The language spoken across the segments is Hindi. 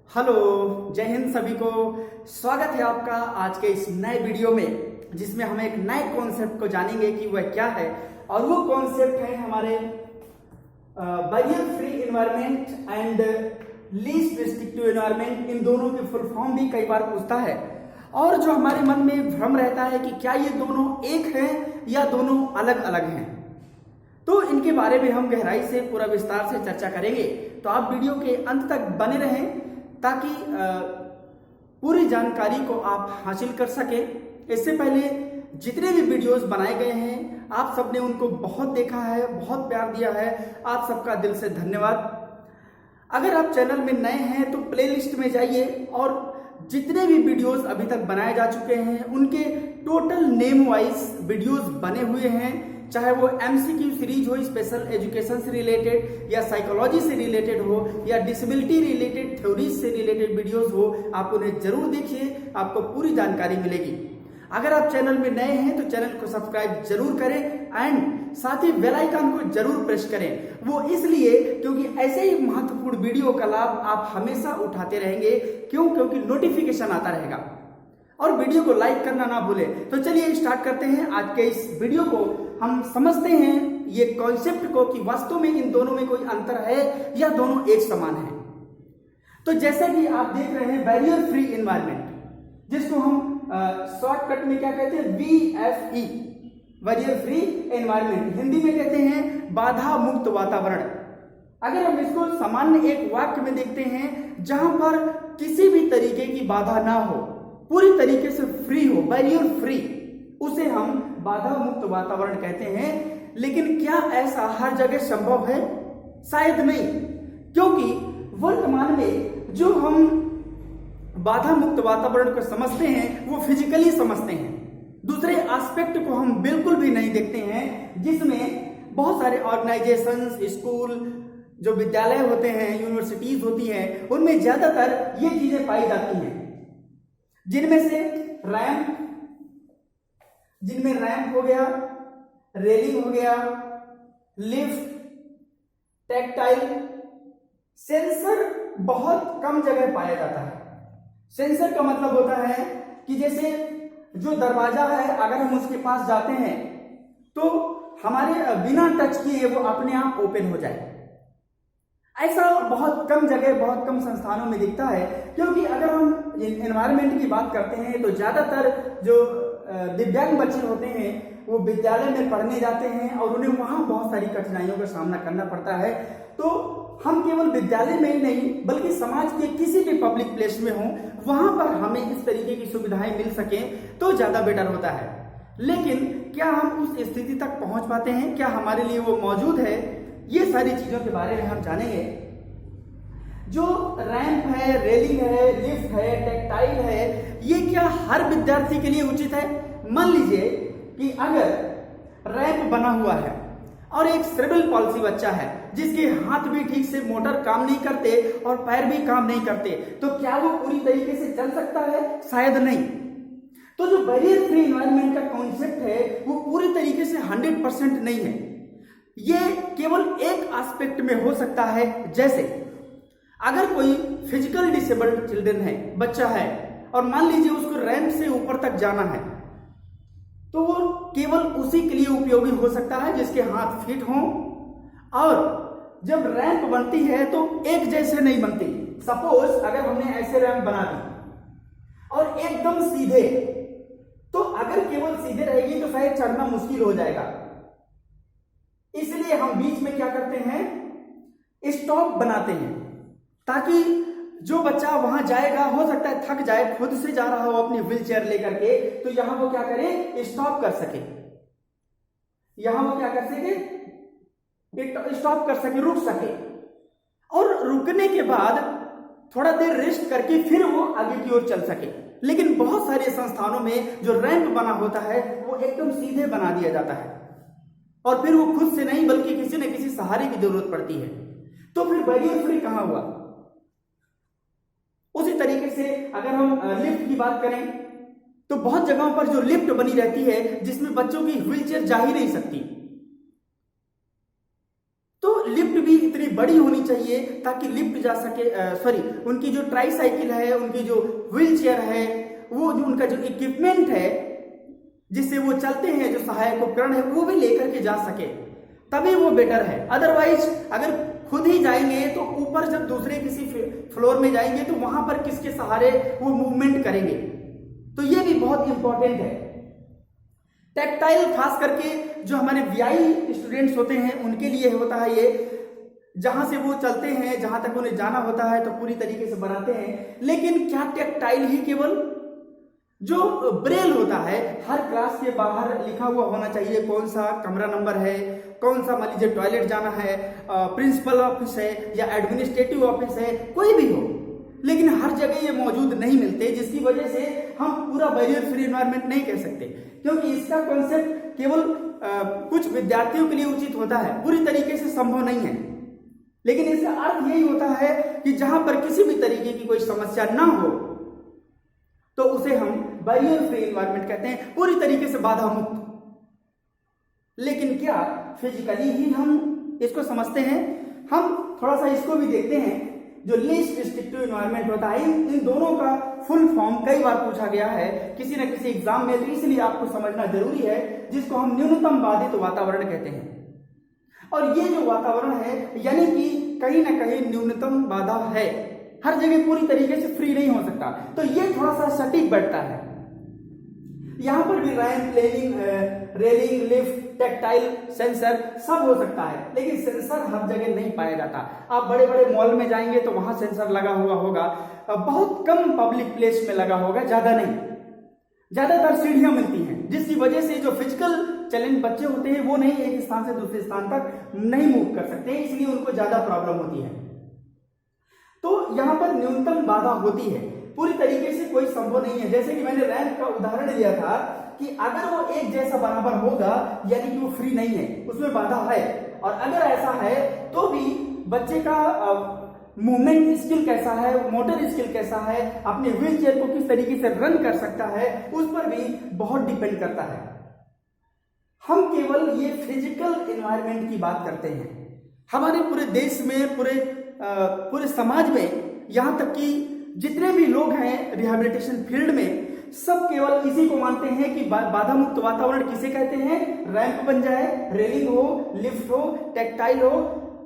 हेलो, जय हिंद सभी को। स्वागत है आपका आज के इस नए वीडियो में, जिसमें हम एक नए कॉन्सेप्ट को जानेंगे कि वह क्या है। और वो कॉन्सेप्ट है हमारे barrier free environment and least restrictive environment. इन दोनों की फुल फॉर्म भी कई बार पूछता है, और जो हमारे मन में भ्रम रहता है कि क्या ये दोनों एक हैं या दोनों अलग अलग हैं। तो इनके बारे में हम गहराई से पूरा विस्तार से चर्चा करेंगे। तो आप वीडियो के अंत तक बने रहें ताकि पूरी जानकारी को आप हासिल कर सकें। इससे पहले जितने भी वीडियोस बनाए गए हैं, आप सबने उनको बहुत देखा है, बहुत प्यार दिया है। आप सबका दिल से धन्यवाद। अगर आप चैनल में नए हैं तो प्लेलिस्ट में जाइए और जितने भी वीडियोस अभी तक बनाए जा चुके हैं उनके टोटल नेम वाइज वीडियोस बने हुए हैं। चाहे वो एमसीक्यू सीरीज हो, स्पेशल एजुकेशन से रिलेटेड, या साइकोलॉजी से रिलेटेड हो, या डिसेबिलिटी रिलेटेड थ्योरीज से रिलेटेड वीडियोस हो, आप उन्हें जरूर देखिए, आपको पूरी जानकारी मिलेगी। अगर आप चैनल में नए हैं तो चैनल को सब्सक्राइब जरूर करें एंड साथ ही बेल आइकन को जरूर प्रेस करें। वो इसलिए क्योंकि ऐसे ही महत्वपूर्ण वीडियो का लाभ आप हमेशा उठाते रहेंगे। क्योंकि नोटिफिकेशन आता रहेगा। और वीडियो को लाइक करना ना भूलें। तो चलिए स्टार्ट करते हैं आज के इस वीडियो को। हम समझते हैं ये कॉन्सेप्ट को कि वास्तव में इन दोनों में कोई अंतर है या दोनों एक समान है। तो जैसा कि आप देख रहे हैं बैरियर फ्री एनवायरनमेंट, जिसको हम शॉर्टकट में क्या कहते हैं, BFE, barrier free environment. Hindi में कहते हैं बाधा मुक्त वातावरण। अगर हम इसको सामान्य एक वाक्य में देखते हैं जहां पर किसी भी तरीके की बाधा ना हो, पूरी तरीके से फ्री हो, बैरियर फ्री, उसे हम बाधा मुक्त वातावरण कहते हैं। लेकिन क्या ऐसा हर जगह संभव है? शायद नहीं, क्योंकि वर्तमान में जो हम बाधा मुक्त वातावरण को समझते हैं वो फिजिकली समझते हैं। दूसरे एस्पेक्ट को हम बिल्कुल भी नहीं देखते हैं, जिसमें बहुत सारे ऑर्गेनाइजेशंस, स्कूल, जो विद्यालय होते हैं, यूनिवर्सिटीज होती हैं, उनमें ज्यादातर ये चीजें पाई जाती हैं, जिनमें से रैंप हो गया, रेलिंग हो गया, लिफ्ट, टैक्टाइल। सेंसर बहुत कम जगह पाया जाता है। सेंसर का मतलब होता है कि जैसे जो दरवाजा है, अगर हम उसके पास जाते हैं तो हमारे बिना टच किए वो अपने आप ओपन हो जाए। ऐसा बहुत कम जगह, बहुत कम संस्थानों में दिखता है। क्योंकि अगर हम एनवायरनमेंट की बात करते हैं तो ज्यादातर जो दिव्यांग बच्चे होते हैं वो विद्यालय में पढ़ने जाते हैं और उन्हें वहां बहुत सारी कठिनाइयों का सामना करना पड़ता है। तो हम केवल विद्यालय में ही नहीं बल्कि समाज के किसी भी पब्लिक प्लेस में हो, वहां पर हमें इस तरीके की सुविधाएं मिल सकें तो ज्यादा बेटर होता है। लेकिन क्या हम उस स्थिति तक पहुंच पाते हैं? क्या हमारे लिए वो मौजूद है? ये सारी चीजों के बारे में हम जानेंगे। जो रैंप है, रेलिंग है, लिफ्ट है, टैक्टाइल है, ये क्या हर विद्यार्थी के लिए उचित है? मान लीजिए कि अगर रैंप बना हुआ है और एक सेरेब्रल पॉल्सी बच्चा है जिसके हाथ भी ठीक से मोटर काम नहीं करते और पैर भी काम नहीं करते, तो क्या वो पूरी तरीके से चल सकता है? शायद नहीं। तो जो बैरियर फ्री एनवायरनमेंट का कॉन्सेप्ट है वो पूरी तरीके से 100% नहीं है। ये केवल एक एस्पेक्ट में हो सकता है। जैसे अगर कोई फिजिकल डिसेबल्ड चिल्ड्रन है, बच्चा है, और मान लीजिए उसको रैंप से ऊपर तक जाना है, तो वो केवल उसी के लिए उपयोगी हो सकता है जिसके हाथ फिट हों। और जब रैंप बनती है तो एक जैसे नहीं बनती। सपोज अगर हमने ऐसे रैंप बना दी और एकदम सीधे, तो अगर केवल सीधे रहेगी तो शायद चढ़ना मुश्किल हो जाएगा। इसलिए हम बीच में क्या करते हैं, स्टॉप बनाते हैं, ताकि जो बच्चा वहां जाएगा, हो सकता है थक जाए, खुद से जा रहा हो अपनी व्हील चेयर लेकर के, तो यहां वो क्या करे, स्टॉप कर सके। यहां वो क्या कर सके, स्टॉप कर सके, रुक सके। और रुकने के बाद थोड़ा देर रेस्ट करके फिर वो आगे की ओर चल सके। लेकिन बहुत सारे संस्थानों में जो रैंप बना होता है वो एकदम सीधे बना दिया जाता है और फिर वो खुद से नहीं बल्कि किसी न किसी सहारे की जरूरत पड़ती है। तो फिर बैरियर फ्री कहां हुआ? उसी तरीके से अगर हम लिफ्ट की बात करें तो बहुत जगहों पर जो लिफ्ट बनी रहती है जिसमें बच्चों की व्हीलचेयर जा ही नहीं सकती, तो लिफ्ट भी इतनी बड़ी होनी चाहिए ताकि लिफ्ट जा सके, उनकी जो ट्राई साइकिल है, उनकी जो व्हील चेयर है, वो जो उनका जो इक्विपमेंट है जिससे वो चलते हैं, जो सहायक उपकरण है, वो भी लेकर के जा सके, तभी वो बेटर है। अदरवाइज अगर खुद ही जाएंगे तो ऊपर जब दूसरे किसी फ्लोर में जाएंगे तो वहां पर किसके सहारे वो मूवमेंट करेंगे, तो ये भी बहुत इंपॉर्टेंट है। टेक्टाइल खास करके जो हमारे वीआई स्टूडेंट्स होते हैं उनके लिए होता है ये, जहां से वो चलते हैं, जहां तक उन्हें जाना होता है तो पूरी तरीके से बनाते हैं। लेकिन क्या टेक्टाइल ही केवल, जो ब्रेल होता है हर क्लास के बाहर लिखा हुआ होना चाहिए, कौन सा कमरा नंबर है, कौन सा मान लीजिए टॉयलेट जाना है, प्रिंसिपल ऑफिस है या एडमिनिस्ट्रेटिव ऑफिस है, कोई भी हो, लेकिन हर जगह ये मौजूद नहीं मिलते, जिसकी वजह से हम पूरा बैरियर फ्री एनवायरनमेंट नहीं कह सकते, क्योंकि इसका कॉन्सेप्ट केवल कुछ विद्यार्थियों के लिए उचित होता है, पूरी तरीके से संभव नहीं है। लेकिन इसका अर्थ यही होता है कि जहां पर किसी भी तरीके की कोई समस्या ना हो तो उसे हम बैरियर फ्री एनवायरनमेंट कहते हैं, पूरी तरीके से बाधा मुक्त। लेकिन क्या फिजिकली ही हम इसको समझते हैं? हम थोड़ा सा इसको भी देखते हैं। जो लीस्ट रिस्ट्रिक्टिव एनवायरनमेंट होता है, इन दोनों का फुल फॉर्म कई बार पूछा गया है किसी न किसी एग्जाम में, तो इसलिए आपको समझना जरूरी है, जिसको हम न्यूनतम बाधित वातावरण कहते हैं। और ये जो वातावरण है यानी कि कहीं ना कहीं न्यूनतम बाधा है, हर जगह पूरी तरीके से फ्री नहीं हो सकता, तो ये थोड़ा सा सटीक बैठता है। यहां पर भी ramp, railing, lift, tactile, sensor सब हो सकता है, लेकिन सेंसर हर जगह नहीं पाया जाता। आप बड़े बड़े मॉल में जाएंगे तो वहां सेंसर लगा हुआ होगा, बहुत कम पब्लिक प्लेस में लगा होगा, ज्यादा नहीं। ज्यादातर सीढ़ियां मिलती हैं, जिसकी वजह से जो फिजिकल चैलेंज बच्चे होते हैं वो नहीं एक स्थान से दूसरे स्थान तक नहीं मूव कर सकते, इसलिए उनको ज्यादा प्रॉब्लम होती है। तो यहां पर न्यूनतम बाधा होती है, पूरी तरीके से कोई संभव नहीं है। जैसे कि मैंने रैंप का उदाहरण लिया था कि अगर वो एक जैसा बराबर होगा यानी कि वो फ्री नहीं है, उसमें बाधा है, और अगर ऐसा है तो भी बच्चे का मूवमेंट स्किल कैसा है, मोटर स्किल कैसा है, अपने व्हील चेयर को किस तरीके से रन कर सकता है, उस पर भी बहुत डिपेंड करता है। हम केवल ये फिजिकल एनवायरनमेंट की बात करते हैं। हमारे पूरे देश में, पूरे समाज में, यहां तक कि जितने भी लोग हैं रिहैबिलिटेशन फील्ड में, सब केवल इसी को मानते हैं कि बाधा मुक्त वातावरण किसे कहते हैं? रैंप बन जाए, रेलिंग हो, लिफ्ट हो, टेक्टाइल हो,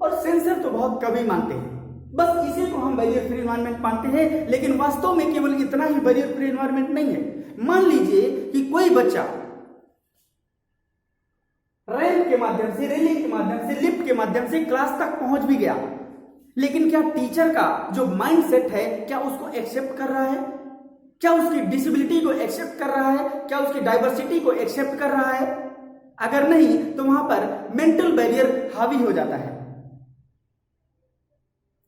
और सेंसर तो बहुत कभी मानते हैं। बस इसी को हम बैरियर फ्री एनवायरनमेंट मानते हैं, लेकिन वास्तव में केवल इतना ही बैरियर फ्री एनवायरनमेंट नहीं है। मान लीजिए कि कोई बच्चा रैंप के माध्यम से, रेलिंग के माध्यम से, लिफ्ट के माध्यम से क्लास तक पहुंच भी गया, लेकिन क्या टीचर का जो माइंड सेट है क्या उसको एक्सेप्ट कर रहा है? क्या उसकी डिसेबिलिटी को एक्सेप्ट कर रहा है? क्या उसकी डाइवर्सिटी को एक्सेप्ट कर रहा है? अगर नहीं तो वहां पर मेंटल बैरियर हावी हो जाता है।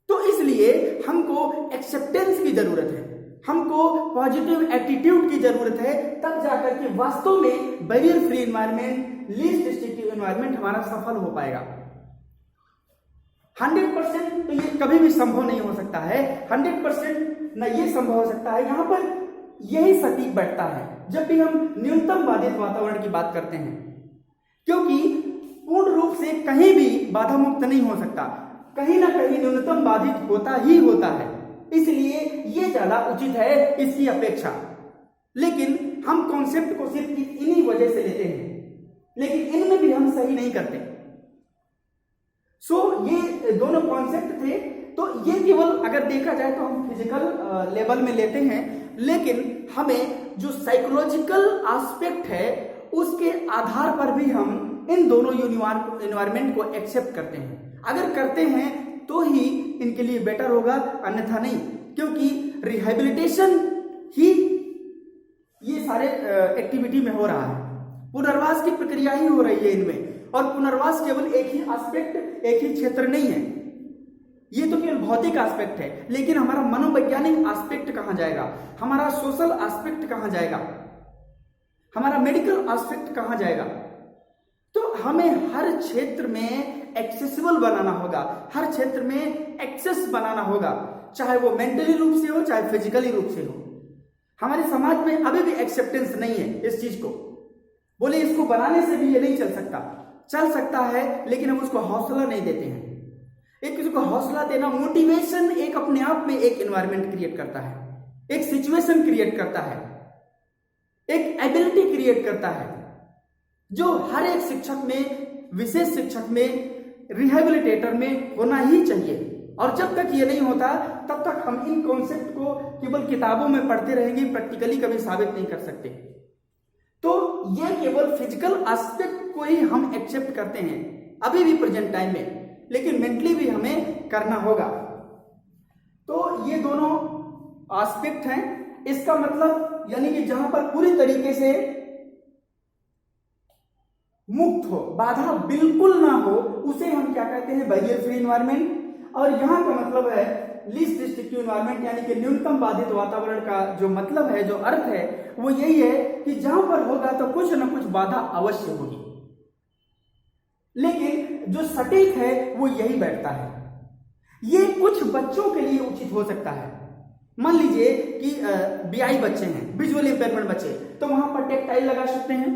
तो इसलिए हमको एक्सेप्टेंस की जरूरत है, हमको पॉजिटिव एटीट्यूड की जरूरत है, तब जाकर के वास्तव में barrier free environment, least restrictive environment हमारा सफल हो पाएगा। 100% तो ये कभी भी संभव नहीं हो सकता है, 100% ना ये संभव हो सकता है। यहां पर यही सटीक बैठता है जब भी हम न्यूनतम बाधित वातावरण की बात करते हैं, क्योंकि पूर्ण रूप से कहीं भी बाधा मुक्त नहीं हो सकता, कहीं ना कहीं न्यूनतम बाधित होता ही होता है, इसलिए ये ज्यादा उचित है इसकी अपेक्षा। लेकिन हम कॉन्सेप्ट को सिर्फ इन्हीं वजह से लेते हैं, लेकिन इनमें भी हम सही नहीं करते। ये दोनों कॉन्सेप्ट थे, तो ये केवल अगर देखा जाए तो हम फिजिकल लेवल में लेते हैं, लेकिन हमें जो साइकोलॉजिकल एस्पेक्ट है उसके आधार पर भी हम इन दोनों एनवायरनमेंट को एक्सेप्ट करते हैं। अगर करते हैं तो ही इनके लिए बेटर होगा, अन्यथा नहीं, क्योंकि रिहैबिलिटेशन ही ये सारे एक्टिविटी में हो रहा है, पुनर्वास की प्रक्रिया ही हो रही है इनमें, और पुनर्वास केवल एक ही एस्पेक्ट, एक ही क्षेत्र नहीं है, ये तो केवल भौतिक एस्पेक्ट है। लेकिन हमारा मनोवैज्ञानिक एस्पेक्ट कहां जाएगा, हमारा सोशल एस्पेक्ट कहां जाएगा, हमारा मेडिकल एस्पेक्ट कहां जाएगा? तो हमें हर क्षेत्र में एक्सेसिबल बनाना होगा, हर क्षेत्र में एक्सेस बनाना होगा, चाहे वो मेंटली रूप से हो, चाहे फिजिकली रूप से हो। हमारे समाज में अभी भी एक्सेप्टेंस नहीं है इस चीज को। बोले इसको बनाने से भी ये नहीं चल सकता है, लेकिन हम उसको हौसला नहीं देते हैं। एक किसी को हौसला देना, मोटिवेशन एक अपने आप में एक एनवायरनमेंट क्रिएट करता है, एक सिचुएशन क्रिएट करता है, एक एबिलिटी क्रिएट करता है, जो हर एक शिक्षक में, विशेष शिक्षक में, रिहेबिलिटेटर में होना ही चाहिए। और जब तक ये नहीं होता तब तक हम इन कॉन्सेप्ट को केवल किताबों में पढ़ते रहेंगे, प्रैक्टिकली कभी साबित नहीं कर सकते। तो ये केवल फिजिकल एस्पेक्ट को ही हम एक्सेप्ट करते हैं अभी भी प्रेजेंट टाइम में, लेकिन मेंटली भी हमें करना होगा। तो ये दोनों एस्पेक्ट हैं। इसका मतलब यानी कि जहां पर पूरी तरीके से मुक्त हो, बाधा बिल्कुल ना हो, उसे हम क्या कहते हैं, बैरियर फ्री एनवायरनमेंट। और यहां का मतलब है लीस्ट रिस्ट्रिक्टिव एनवायरनमेंट, यानी कि न्यूनतम बाधित वातावरण का जो मतलब है, जो अर्थ है, वो यही है कि जहां पर होगा तो कुछ न कुछ बाधा अवश्य होगी, लेकिन जो सटीक है वो यही बैठता है। ये कुछ बच्चों के लिए उचित हो सकता है। मान लीजिए कि BI बच्चे हैं, विजुअल इंपेयरमेंट बच्चे, तो वहां पर टेक्टाइल लगा सकते हैं।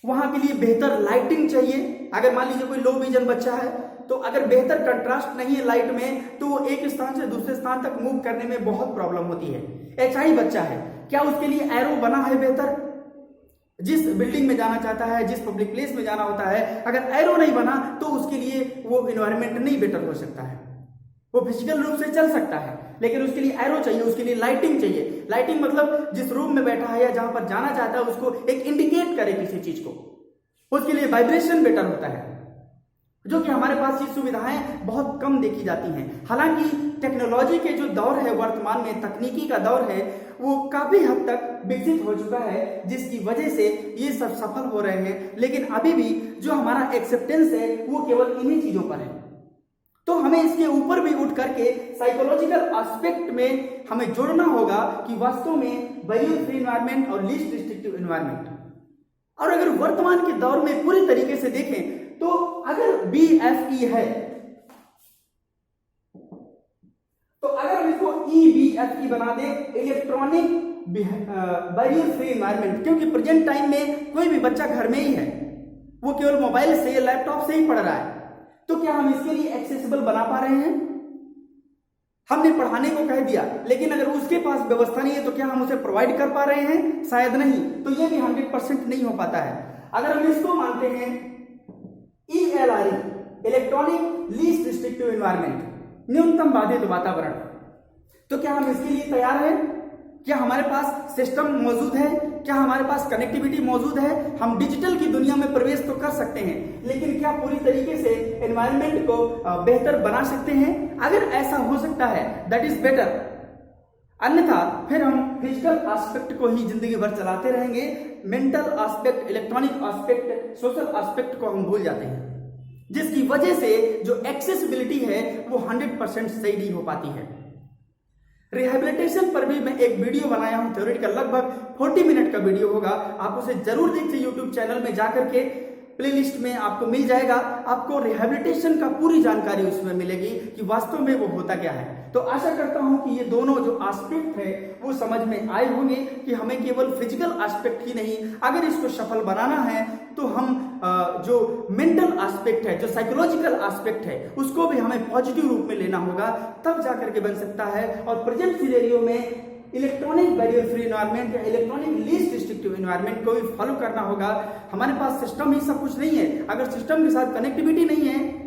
वहां के लिए बेहतर लाइटिंग चाहिए। अगर मान लीजिए कोई लो विजन बच्चा है, तो अगर बेहतर कंट्रास्ट नहीं है लाइट में, तो वो एक स्थान से दूसरे स्थान तक मूव करने में बहुत प्रॉब्लम होती है। HI बच्चा है, क्या उसके लिए एरो बना है बेहतर? जिस बिल्डिंग में जाना चाहता है, जिस पब्लिक प्लेस में जाना होता है, अगर एरो नहीं बना तो उसके लिए वो एनवायरनमेंट नहीं बेटर हो सकता है। वो फिजिकल रूप से चल सकता है, लेकिन उसके लिए एरो चाहिए, उसके लिए लाइटिंग चाहिए। लाइटिंग मतलब जिस रूम में बैठा है या जहां पर जाना चाहता है उसको एक इंडिकेट करे किसी चीज को, उसके लिए वाइब्रेशन बेटर होता है, जो कि हमारे पास ये सुविधाएं बहुत कम देखी जाती हैं। हालांकि टेक्नोलॉजी के जो दौर है वर्तमान में, तकनीकी का दौर है, वो काफी हद तक विकसित हो चुका है, जिसकी वजह से ये सब सफल हो रहे हैं। लेकिन अभी भी जो हमारा एक्सेप्टेंस है वो केवल इन्हीं चीजों पर है। तो हमें इसके ऊपर भी उठ करके साइकोलॉजिकल एस्पेक्ट में हमें जोड़ना होगा कि वास्तव में बैरियर फ्री एनवायरनमेंट और लीस्ट रिस्ट्रिक्टिव एनवायरनमेंट। और अगर वर्तमान के दौर में पूरी तरीके से देखें तो अगर BFE है, तो अगर हम इसको EBFE बना दें, इलेक्ट्रॉनिक बैरियर फ्री एनवायरनमेंट, क्योंकि प्रेजेंट टाइम में कोई भी बच्चा घर में ही है, वो केवल मोबाइल से, लैपटॉप से ही पढ़ रहा है, तो क्या हम इसके लिए एक्सेसिबल बना पा रहे हैं? हमने पढ़ाने को कह दिया, लेकिन अगर उसके पास व्यवस्था नहीं है तो क्या हम उसे प्रोवाइड कर पा रहे हैं? शायद नहीं। तो ये भी 100% नहीं हो पाता है। अगर हम इसको मानते हैं ELRE, electronic least restrictive environment, न्यूनतम बाधित वातावरण, तो क्या हम इसके लिए तैयार हैं? क्या हमारे पास सिस्टम मौजूद है? क्या हमारे पास कनेक्टिविटी मौजूद है? हम डिजिटल की दुनिया में प्रवेश तो कर सकते हैं, लेकिन क्या पूरी तरीके से एनवायरनमेंट को बेहतर बना सकते हैं? अगर ऐसा हो सकता है, दैट इज बेटर। अन्यथा फिर हम फिजिकल एस्पेक्ट को ही जिंदगी भर चलाते रहेंगे, mental aspect, electronic aspect, social aspect को हम भूल जाते हैं, जिसकी वजह से जो एक्सेसिबिलिटी है वो 100% सही नहीं हो पाती है। रिहेबिलिटेशन पर भी मैं एक वीडियो बनाया हूं, थ्योरी का लगभग 40 मिनट का वीडियो होगा, आप उसे जरूर देखिए। यूट्यूब चैनल में जाकर के प्लेलिस्ट में आपको मिल जाएगा, आपको रिहेबिलिटेशन का पूरी जानकारी उसमें मिलेगी कि वास्तव में वो होता क्या है। तो आशा करता हूं कि ये दोनों जो एस्पेक्ट है वो समझ में आए होंगे कि हमें केवल फिजिकल एस्पेक्ट ही नहीं, अगर इसको सफल बनाना है तो हम जो मेंटल एस्पेक्ट है, जो साइकोलॉजिकल एस्पेक्ट है, उसको भी हमें पॉजिटिव रूप में लेना होगा, तब जाकर के बन सकता है। और प्रेजेंट सिनेरियो में इलेक्ट्रॉनिक बैरियर फ्री एनवायरनमेंट या इलेक्ट्रॉनिक लीस्ट रिस्ट्रिक्टिव एनवायरनमेंट को भी फॉलो करना होगा। हमारे पास सिस्टम ही सब कुछ नहीं है, अगर सिस्टम के साथ कनेक्टिविटी नहीं है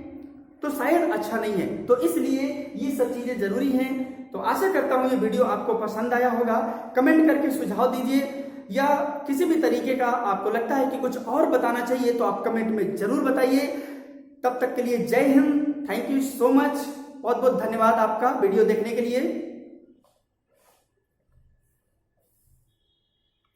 तो शायद अच्छा नहीं है। तो इसलिए ये सब चीजें जरूरी हैं। तो आशा करता हूं ये वीडियो आपको पसंद आया होगा। कमेंट करके सुझाव दीजिए, या किसी भी तरीके का आपको लगता है कि कुछ और बताना चाहिए तो आप कमेंट में जरूर बताइए। तब तक के लिए जय Hind, thank you so much, बहुत बहुत धन्यवाद आपका वीडियो देखने के लिए।